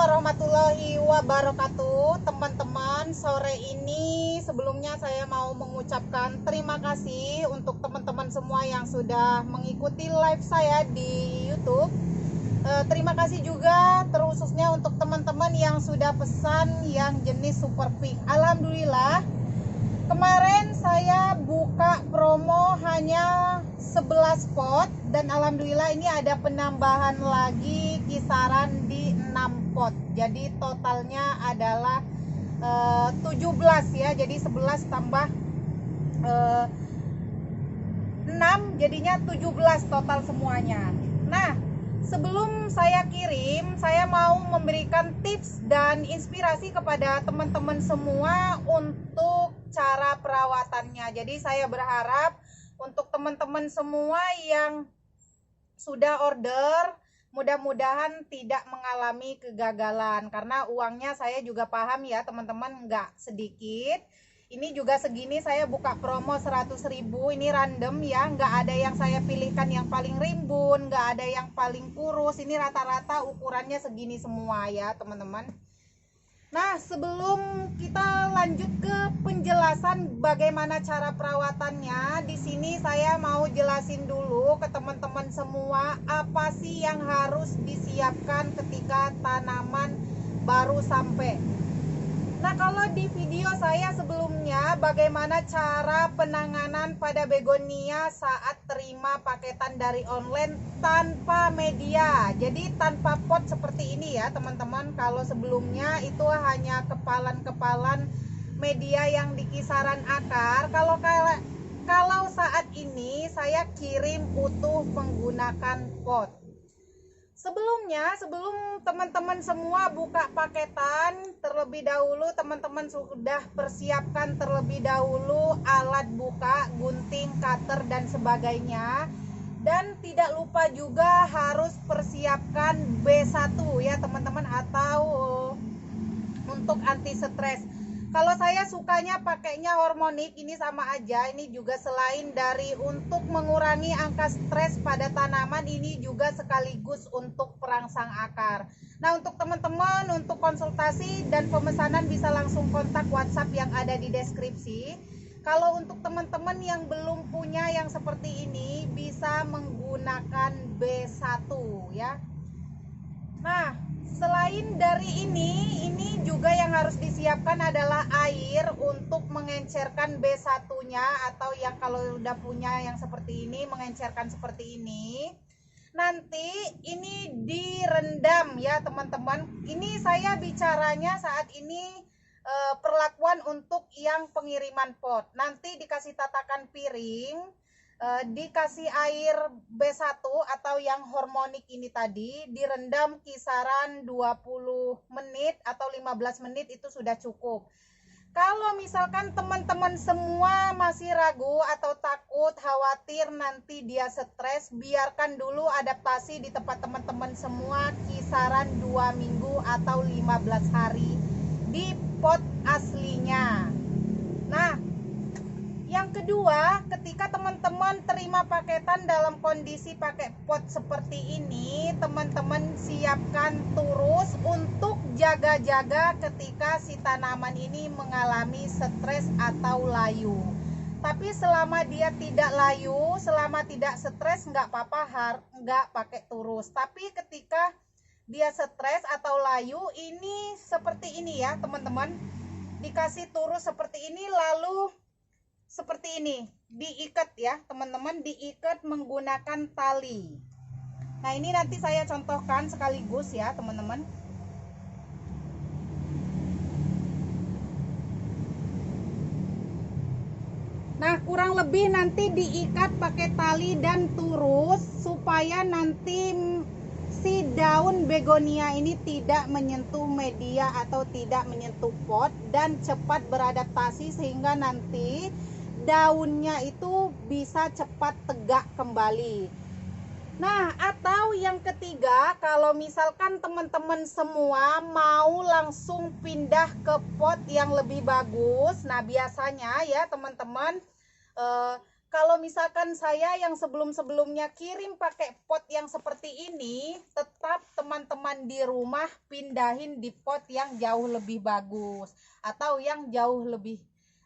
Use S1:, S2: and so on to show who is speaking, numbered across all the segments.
S1: warahmatullahi wabarakatuh. Teman-teman, sore ini sebelumnya saya mau mengucapkan terima kasih untuk teman-teman semua yang sudah mengikuti live saya di YouTube. Terima kasih juga terkhususnya untuk teman-teman yang sudah pesan yang jenis super pink. Alhamdulillah, kemarin saya buka promo hanya 11 pot dan alhamdulillah ini ada penambahan lagi kisaran di 6 pot. Jadi totalnya adalah 17 ya. Jadi 11 tambah 6 jadinya 17 total semuanya. Nah, sebelum saya kirim, saya mau memberikan tips dan inspirasi kepada teman-teman semua untuk cara perawatannya. Jadi saya berharap untuk teman-teman semua yang sudah order, mudah-mudahan tidak mengalami kegagalan. Karena uangnya saya juga paham ya teman-teman, nggak sedikit. Ini juga segini saya buka promo 100.000, ini random ya, nggak ada yang saya pilihkan yang paling rimbun, nggak ada yang paling kurus, ini rata-rata ukurannya segini semua ya teman-teman. Nah, sebelum kita lanjut ke penjelasan bagaimana cara perawatannya, di sini saya mau jelasin dulu ke teman-teman semua apa sih yang harus disiapkan ketika tanaman baru sampai. Nah, kalau di video saya sebelumnya bagaimana cara penanganan pada begonia saat terima paketan dari online tanpa media. Jadi tanpa pot seperti ini ya teman-teman. Kalau sebelumnya itu hanya kepalan-kepalan media yang di kisaran akar. Kalau saat ini saya kirim utuh menggunakan pot. Sebelumnya, sebelum teman-teman semua buka paketan, terlebih dahulu teman-teman sudah persiapkan terlebih dahulu alat buka, gunting, cutter dan sebagainya. Dan tidak lupa juga harus persiapkan B1 ya teman-teman, atau untuk anti stres. Kalau saya sukanya pakainya hormonik, ini sama aja. Ini juga selain dari untuk mengurangi angka stres pada tanaman, ini juga sekaligus untuk perangsang akar. Nah, untuk teman-teman untuk konsultasi dan pemesanan bisa langsung kontak WhatsApp yang ada di deskripsi. Kalau untuk teman-teman yang belum punya yang seperti ini, bisa menggunakan B1 ya. Nah, selain dari ini juga yang harus disiapkan adalah air untuk mengencerkan B1-nya, atau yang kalau udah punya yang seperti ini, mengencerkan seperti ini. Nanti ini direndam ya teman-teman. Ini saya bicaranya saat ini perlakuan untuk yang pengiriman pot. Nanti dikasih tatakan piring, dikasih air B1 atau yang hormonik ini tadi, direndam kisaran 20 menit atau 15 menit itu sudah cukup. Kalau misalkan teman-teman semua masih ragu atau takut, khawatir nanti dia stres, biarkan dulu adaptasi di tempat teman-teman semua kisaran 2 minggu atau 15 hari di pot aslinya. Nah, yang kedua, ketika teman-teman terima paketan dalam kondisi pakai pot seperti ini, teman-teman siapkan turus untuk jaga-jaga ketika si tanaman ini mengalami stres atau layu. Tapi selama dia tidak layu, selama tidak stres, nggak apa-apa, nggak pakai turus. Tapi ketika dia stres atau layu, ini seperti ini ya teman-teman, dikasih turus seperti ini, lalu seperti ini diikat ya teman-teman, diikat menggunakan tali. Nah, ini nanti saya contohkan sekaligus ya teman-teman. Nah, kurang lebih nanti diikat pakai tali dan turus supaya nanti si daun begonia ini tidak menyentuh media atau tidak menyentuh pot dan cepat beradaptasi, sehingga nanti daunnya itu bisa cepat tegak kembali. Nah, atau yang ketiga, kalau misalkan teman-teman semua mau langsung pindah ke pot yang lebih bagus, nah biasanya ya teman-teman, kalau misalkan saya yang sebelum-sebelumnya kirim pakai pot yang seperti ini, tetap teman-teman di rumah pindahin di pot yang jauh lebih bagus atau yang jauh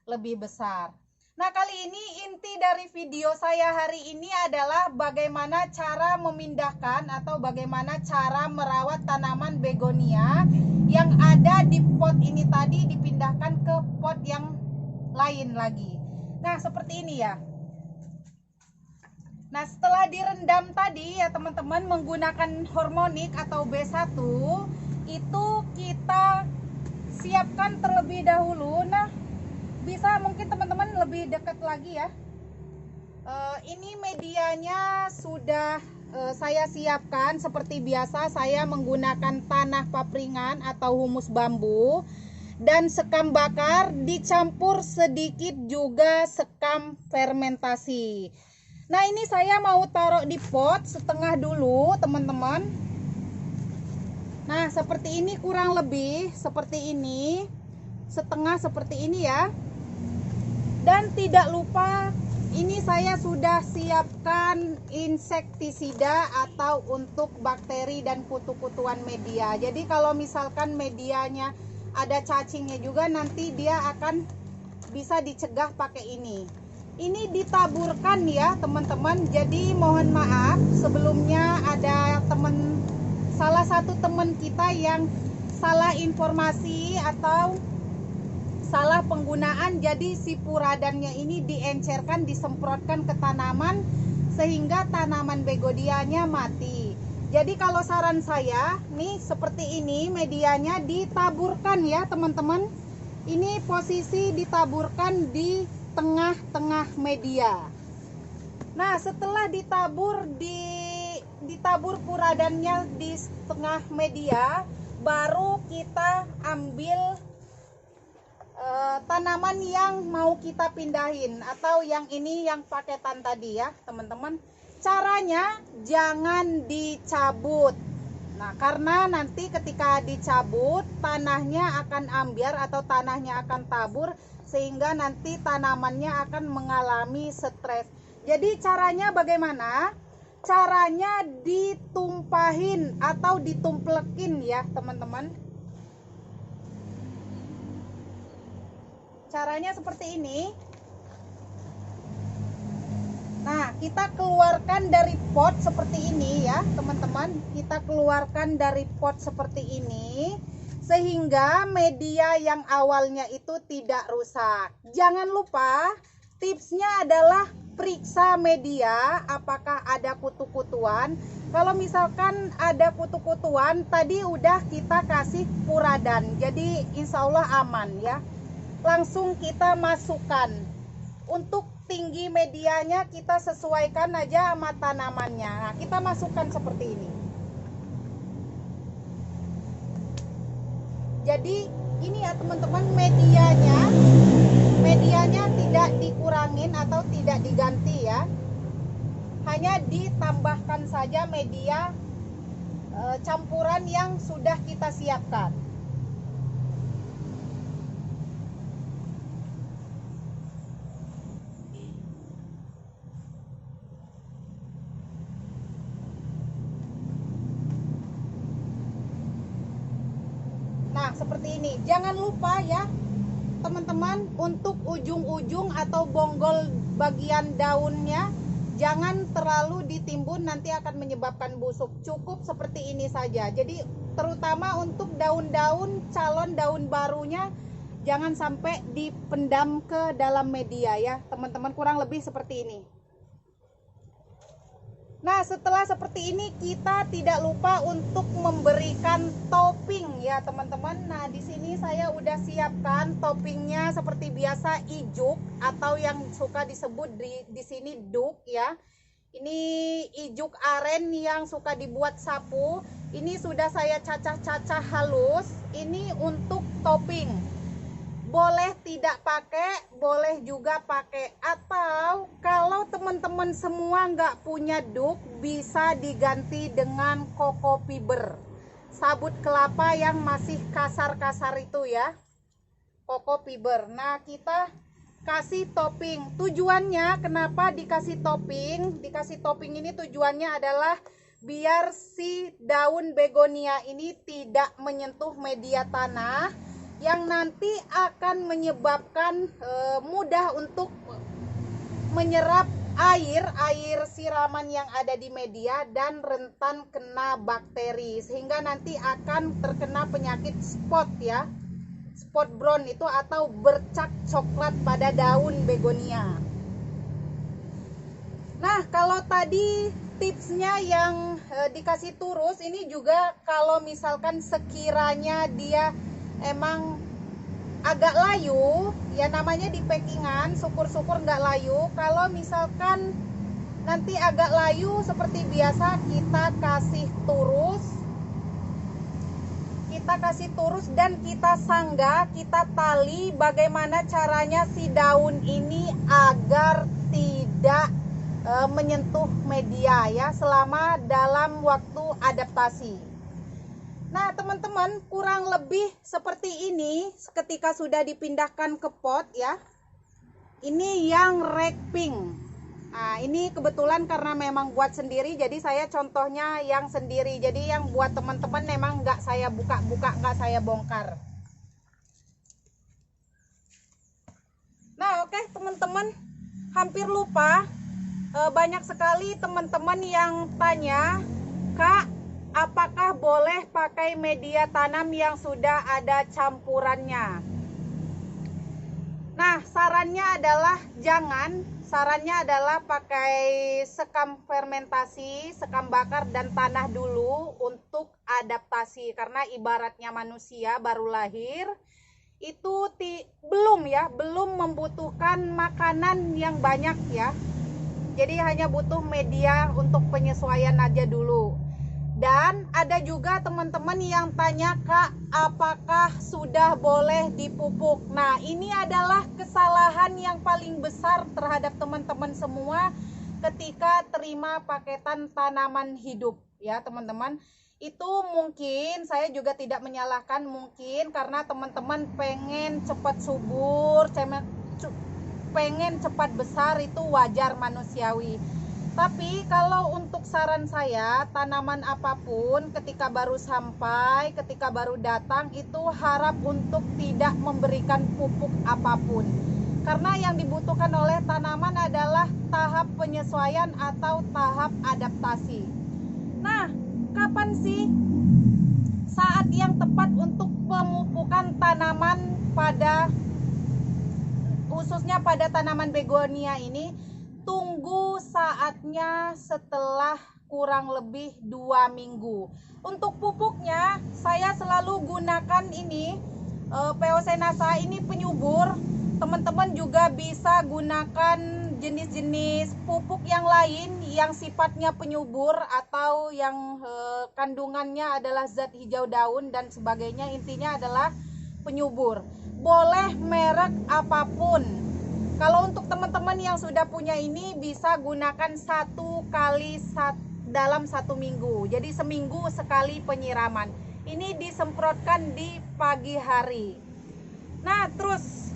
S1: lebih besar. Nah, kali ini inti dari video saya hari ini adalah bagaimana cara memindahkan atau bagaimana cara merawat tanaman begonia yang ada di pot ini tadi dipindahkan ke pot yang lain lagi. Nah, seperti ini ya. Nah, setelah direndam tadi ya teman-teman menggunakan hormonik atau B1, itu kita siapkan terlebih dahulu. Nah, bisa mungkin teman-teman lebih dekat lagi ya. Ini medianya sudah saya siapkan seperti biasa. Saya menggunakan tanah papringan atau humus bambu dan sekam bakar, dicampur sedikit juga sekam fermentasi. Nah, ini saya mau taruh di pot setengah dulu teman-teman. Nah, seperti ini, kurang lebih seperti ini, setengah seperti ini ya. Dan tidak lupa, ini saya sudah siapkan insektisida atau untuk bakteri dan kutu-kutuan media. Jadi kalau misalkan medianya ada cacingnya juga, nanti dia akan bisa dicegah pakai ini. Ini ditaburkan ya teman-teman. Jadi mohon maaf sebelumnya ada salah satu teman kita yang salah informasi atau salah penggunaan, jadi si puradannya ini diencerkan, disemprotkan ke tanaman sehingga tanaman begonianya mati. Jadi kalau saran saya nih seperti ini, medianya ditaburkan ya teman-teman. Ini posisi ditaburkan di tengah-tengah media. Nah, setelah ditabur puradannya di tengah media, baru kita ambil tanaman yang mau kita pindahin atau yang ini yang paketan tadi ya teman-teman. Caranya jangan dicabut. Nah, karena nanti ketika dicabut tanahnya akan ambiar atau tanahnya akan tabur sehingga nanti tanamannya akan mengalami stres. Jadi caranya bagaimana? Caranya ditumpahin atau ditumplekin ya teman-teman. Caranya seperti ini. Nah, kita keluarkan dari pot seperti ini ya teman-teman. Kita keluarkan dari pot seperti ini sehingga media yang awalnya itu tidak rusak. Jangan lupa, tipsnya adalah periksa media apakah ada kutu-kutuan. Kalau misalkan ada kutu-kutuan, tadi udah kita kasih puradan, jadi insya Allah aman ya. Langsung kita masukkan. Untuk tinggi medianya kita sesuaikan aja sama tanamannya. Nah, kita masukkan seperti ini. Jadi ini ya teman-teman, medianya tidak dikurangin atau tidak diganti ya. Hanya ditambahkan saja media campuran yang sudah kita siapkan. Nah, seperti ini. Jangan lupa ya teman-teman, untuk ujung-ujung atau bonggol bagian daunnya jangan terlalu ditimbun, nanti akan menyebabkan busuk. Cukup seperti ini saja. Jadi terutama untuk daun-daun calon daun barunya jangan sampai dipendam ke dalam media ya teman-teman, kurang lebih seperti ini. Nah, setelah seperti ini kita tidak lupa untuk memberikan topping ya teman-teman. Nah, di sini saya udah siapkan toppingnya seperti biasa, ijuk atau yang suka disebut di sini duk ya. Ini ijuk aren yang suka dibuat sapu. Ini sudah saya cacah-cacah halus. Ini untuk topping. Boleh tidak pakai, boleh juga pakai. Atau kalau teman-teman semua nggak punya duk, bisa diganti dengan koko fiber, sabut kelapa yang masih kasar-kasar itu ya, koko fiber. Nah, kita kasih topping. Tujuannya kenapa dikasih topping? Dikasih topping ini tujuannya adalah biar si daun begonia ini tidak menyentuh media tanah yang nanti akan menyebabkan mudah untuk menyerap air siraman yang ada di media dan rentan kena bakteri, sehingga nanti akan terkena penyakit spot ya, spot brown itu atau bercak coklat pada daun begonia. Nah, kalau tadi tipsnya yang dikasih turus, ini juga kalau misalkan sekiranya dia emang agak layu, ya namanya di packingan, syukur-syukur nggak layu. Kalau misalkan nanti agak layu seperti biasa, kita kasih turus dan kita sangga, kita tali. Bagaimana caranya si daun ini agar tidak menyentuh media ya selama dalam waktu adaptasi. Nah teman-teman, kurang lebih seperti ini ketika sudah dipindahkan ke pot ya. Ini yang wrapping. Nah ini kebetulan karena memang buat sendiri, jadi saya contohnya yang sendiri. Jadi yang buat teman-teman memang nggak saya buka-buka, nggak saya bongkar. Nah oke teman-teman, hampir lupa. Banyak sekali teman-teman yang tanya, Kak, apakah boleh pakai media tanam yang sudah ada campurannya? Nah, sarannya adalah jangan. Sarannya adalah pakai sekam fermentasi, sekam bakar dan tanah dulu untuk adaptasi. Karena ibaratnya manusia baru lahir, itu belum membutuhkan makanan yang banyak ya. Jadi hanya butuh media untuk penyesuaian aja dulu. Dan ada juga teman-teman yang tanya, Kak, apakah sudah boleh dipupuk? Nah, ini adalah kesalahan yang paling besar terhadap teman-teman semua ketika terima paketan tanaman hidup ya, teman-teman. Itu mungkin saya juga tidak menyalahkan, mungkin karena teman-teman pengen cepat subur, pengen cepat besar, itu wajar, manusiawi. Tapi kalau untuk saran saya, tanaman apapun ketika baru sampai, ketika baru datang, itu harap untuk tidak memberikan pupuk apapun. Karena yang dibutuhkan oleh tanaman adalah tahap penyesuaian atau tahap adaptasi. Nah, kapan sih saat yang tepat untuk pemupukan tanaman khususnya pada tanaman begonia ini? Tunggu saatnya setelah kurang lebih 2 minggu. Untuk pupuknya saya selalu gunakan ini POC NASA, ini penyubur. Teman-teman juga bisa gunakan jenis-jenis pupuk yang lain yang sifatnya penyubur atau yang kandungannya adalah zat hijau daun dan sebagainya. Intinya adalah penyubur. Boleh merek apapun. Kalau untuk teman-teman yang sudah punya ini, bisa gunakan 1 kali dalam 1 minggu. Jadi seminggu sekali penyiraman. Ini disemprotkan di pagi hari. Nah terus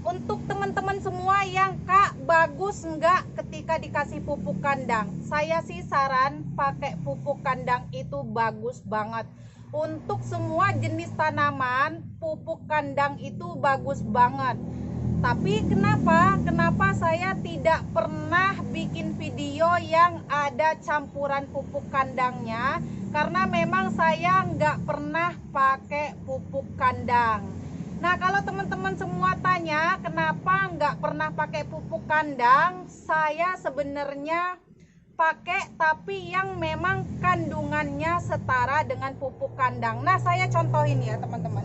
S1: untuk teman-teman semua yang, Kak, bagus enggak ketika dikasih pupuk kandang? Saya sih saran pakai pupuk kandang, itu bagus banget. Untuk semua jenis tanaman, pupuk kandang itu bagus banget. Tapi kenapa saya tidak pernah bikin video yang ada campuran pupuk kandangnya? Karena memang saya nggak pernah pakai pupuk kandang. Nah kalau teman-teman semua tanya kenapa nggak pernah pakai pupuk kandang, saya sebenarnya pakai tapi yang memang kandungannya setara dengan pupuk kandang. Nah saya contohin ya teman-teman.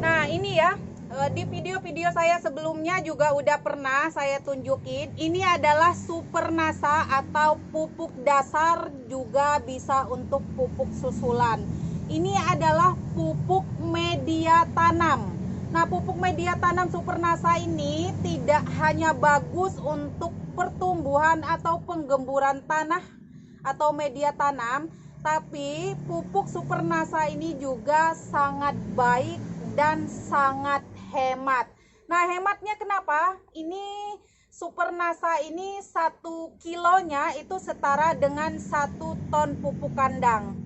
S1: Nah ini ya, di video-video saya sebelumnya juga udah pernah saya tunjukin. Ini adalah Super NASA atau pupuk dasar, juga bisa untuk pupuk susulan. Ini adalah pupuk media tanam. Nah pupuk media tanam Super NASA ini tidak hanya bagus untuk pertumbuhan atau penggemburan tanah atau media tanam, Tapi pupuk Supernasa ini juga sangat baik dan sangat hemat. Nah, hematnya kenapa? Ini Supernasa ini 1 kilonya itu setara dengan 1 ton pupuk kandang.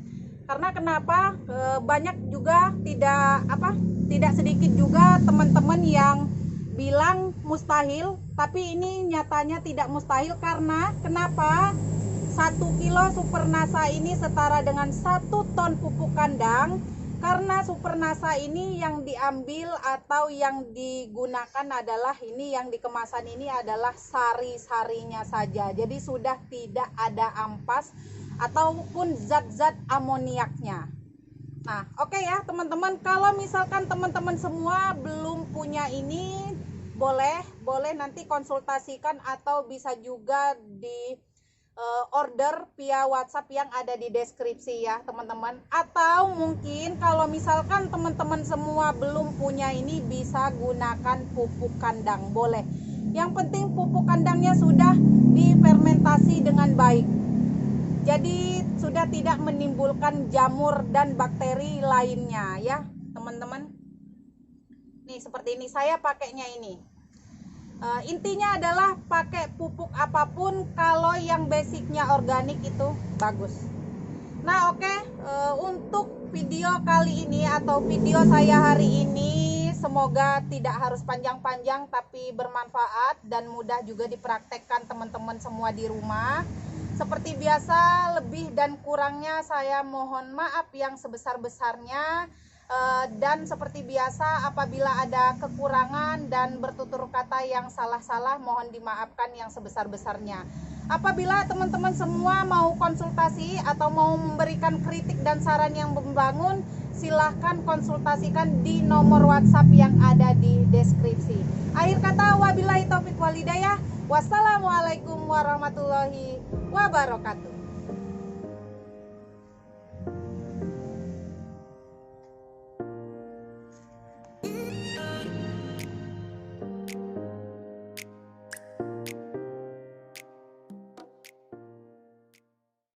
S1: Karena kenapa? Banyak juga tidak sedikit juga teman-teman yang bilang mustahil, tapi ini nyatanya tidak mustahil. Karena kenapa? 1 kilo Supernasa ini setara dengan 1 ton pupuk kandang, karena Supernasa ini yang diambil atau yang digunakan adalah ini, yang dikemasan ini adalah sari-sarinya saja. Jadi sudah tidak ada ampas ataupun zat-zat amoniaknya. Nah, oke ya teman-teman, kalau misalkan teman-teman semua belum punya ini, boleh nanti konsultasikan atau bisa juga di order via WhatsApp yang ada di deskripsi ya teman-teman. Atau mungkin kalau misalkan teman-teman semua belum punya ini, bisa gunakan pupuk kandang, boleh. Yang penting pupuk kandangnya sudah difermentasi dengan baik, jadi sudah tidak menimbulkan jamur dan bakteri lainnya ya teman-teman. Nih seperti ini saya pakainya ini. Intinya adalah pakai pupuk apapun, kalau yang basicnya organik itu bagus. Nah oke, untuk video kali ini atau video saya hari ini, semoga tidak harus panjang-panjang tapi bermanfaat dan mudah juga dipraktekkan teman-teman semua di rumah. Seperti biasa, lebih dan kurangnya saya mohon maaf yang sebesar-besarnya. Dan seperti biasa, apabila ada kekurangan dan bertutur kata yang salah-salah, mohon dimaafkan yang sebesar-besarnya. Apabila teman-teman semua mau konsultasi atau mau memberikan kritik dan saran yang membangun, silahkan konsultasikan di nomor WhatsApp yang ada di deskripsi. Akhir kata, wabillahi taufik walhidayah. Wassalamualaikum warahmatullahi wabarakatuh.